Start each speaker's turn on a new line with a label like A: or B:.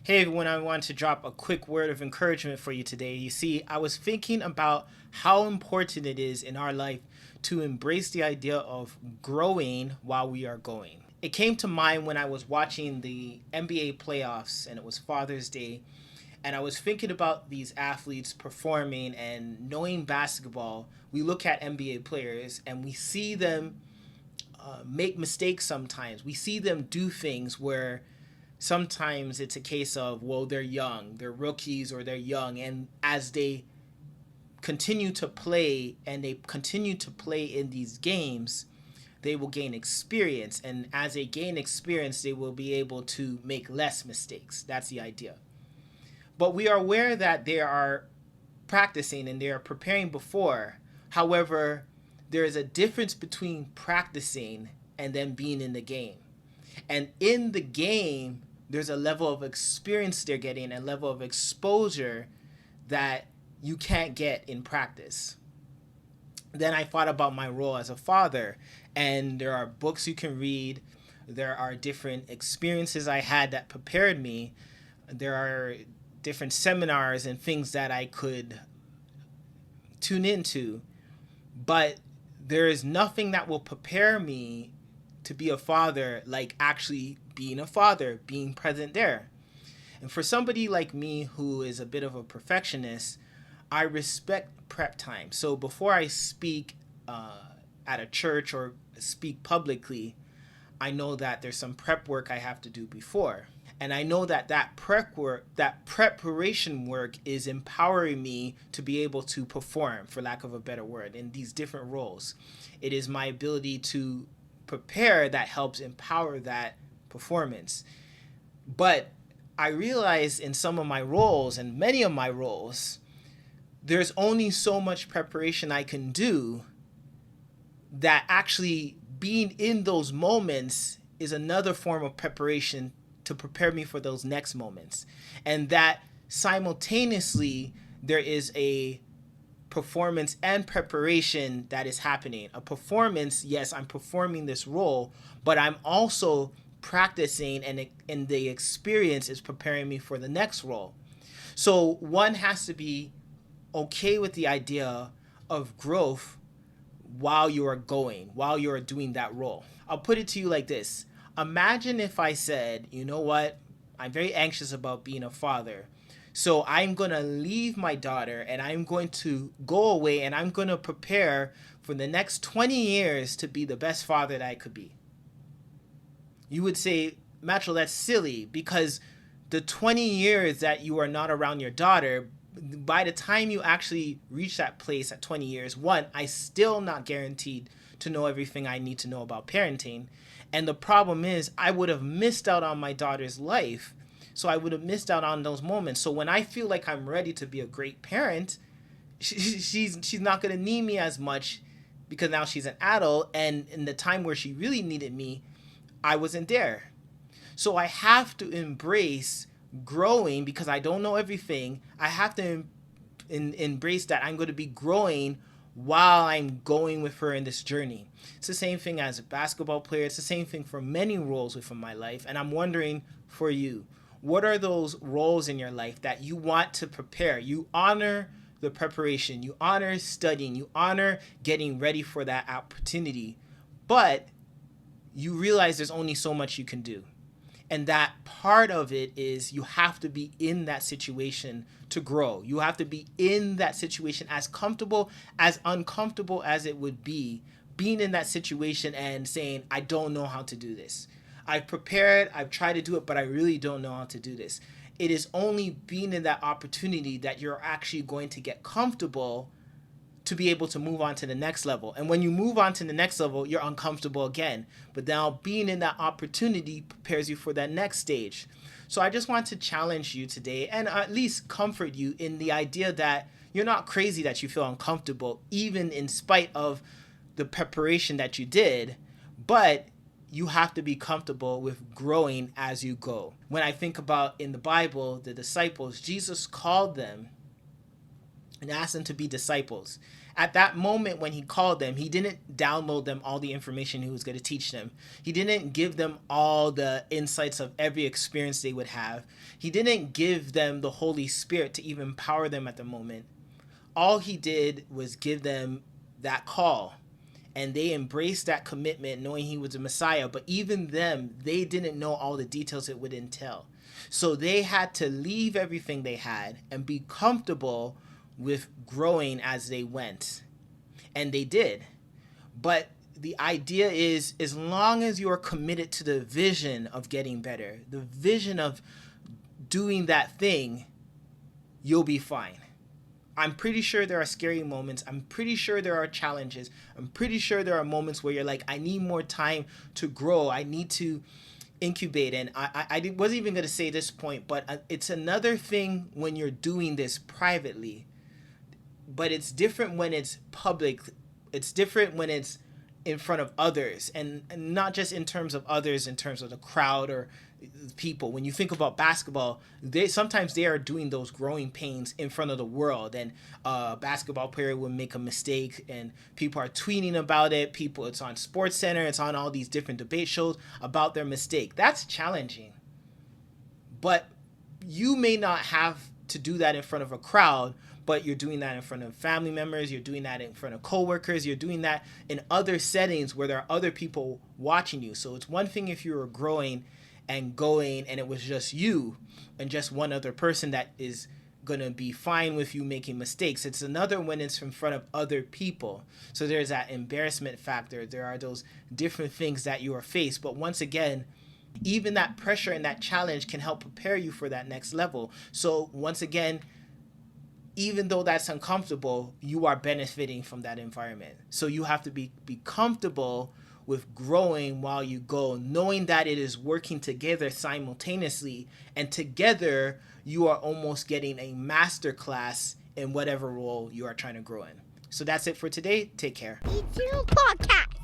A: Hey everyone, I want to drop a quick word of encouragement for you today. You see, I was thinking about how important it is in our life to embrace the idea of growing while we are going. It came to mind when I was watching the NBA playoffs and it was Father's Day, and I was thinking about these athletes performing and knowing basketball. We look at NBA players and we see them make mistakes sometimes. We see them do things where sometimes it's a case of, well, they're young, they're rookies or they're young, and as they continue to play and they continue to play in these games, they will gain experience, and as they gain experience they will be able to make less mistakes. That's the idea. But we are aware that they are practicing and they are preparing before. However, there is a difference between practicing and then being in the game. And in the game, there's a level of experience they're getting, a level of exposure that you can't get in practice. Then I thought about my role as a father, and there are books you can read. There are different experiences I had that prepared me. There are different seminars and things that I could tune into, but there is nothing that will prepare me to be a father like actually being a father, being present there. And for somebody like me who is a bit of a perfectionist, I respect prep time. So before I speak at a church or speak publicly, I know that there's some prep work I have to do before. And I know that that preparation work is empowering me to be able to perform, for lack of a better word, in these different roles. It is my ability to prepare that helps empower that performance. But I realize in some of my roles and many of my roles, there's only so much preparation I can do, that actually being in those moments is another form of preparation to prepare me for those next moments. And that simultaneously there is a performance and preparation that is happening. A performance, yes, I'm performing this role, but I'm also practicing, and the experience is preparing me for the next role. So one has to be okay with the idea of growth while you are doing that role. I'll put it to you like this. Imagine if I said, you know what, I'm very anxious about being a father. So I'm going to leave my daughter and I'm going to go away and I'm going to prepare for the next 20 years to be the best father that I could be. You would say, Matt-Trill, that's silly, because the 20 years that you are not around your daughter, by the time you actually reach that place at 20 years, one, I still not guaranteed to know everything I need to know about parenting. And the problem is I would have missed out on my daughter's life. So I would have missed out on those moments. So when I feel like I'm ready to be a great parent, she's not going to need me as much, because now she's an adult. And in the time where she really needed me, I wasn't there. So I have to embrace growing, because I don't know everything. I have to embrace that I'm going to be growing while I'm going with her in this journey. It's the same thing as a basketball player. It's the same thing for many roles within my life. And I'm wondering for you, what are those roles in your life that you want to prepare? You honor the preparation, you honor studying, you honor getting ready for that opportunity, but you realize there's only so much you can do. And that part of it is you have to be in that situation to grow. You have to be in that situation, as comfortable, as uncomfortable as it would be, being in that situation and saying, I don't know how to do this. I've prepared, I've tried to do it, but I really don't know how to do this. It is only being in that opportunity that you're actually going to get comfortable to be able to move on to the next level. And when you move on to the next level, you're uncomfortable again. But now being in that opportunity prepares you for that next stage. So I just want to challenge you today, and at least comfort you in the idea that you're not crazy that you feel uncomfortable, even in spite of the preparation that you did, but you have to be comfortable with growing as you go. When I think about in the Bible, the disciples, Jesus called them and asked them to be disciples. At that moment when he called them, he didn't download them all the information he was going to teach them. He didn't give them all the insights of every experience they would have. He didn't give them the Holy Spirit to even empower them at the moment. All he did was give them that call, and they embraced that commitment knowing he was a Messiah. But even them, they didn't know all the details it would entail. So they had to leave everything they had and be comfortable with growing as they went. And they did. But the idea is, as long as you are committed to the vision of getting better, the vision of doing that thing, you'll be fine. I'm pretty sure there are scary moments. I'm pretty sure there are challenges. I'm pretty sure there are moments where you're like, I need more time to grow. I need to incubate. And I wasn't even going to say this point, but it's another thing when you're doing this privately. But it's different when it's public. It's different when it's in front of others, and not just in terms of others, in terms of the crowd or people. When you think about basketball, sometimes they are doing those growing pains in front of the world, and a basketball player will make a mistake and people are tweeting about it. It's on Sports Center, it's on all these different debate shows about their mistake. That's challenging. But you may not have to do that in front of a crowd, but you're doing that in front of family members, you're doing that in front of coworkers, you're doing that in other settings where there are other people watching you. So it's one thing if you were growing and going and it was just you and just one other person that is going to be fine with you making mistakes. It's another when it's in front of other people. So there's that embarrassment factor. There are those different things that you are faced. But once again, even that pressure and that challenge can help prepare you for that next level. So once again, even though that's uncomfortable, you are benefiting from that environment. So you have to be comfortable with growing while you go, knowing that it is working together simultaneously, and together you are almost getting a master class in whatever role you are trying to grow in. So that's it for today. Take care. Podcast.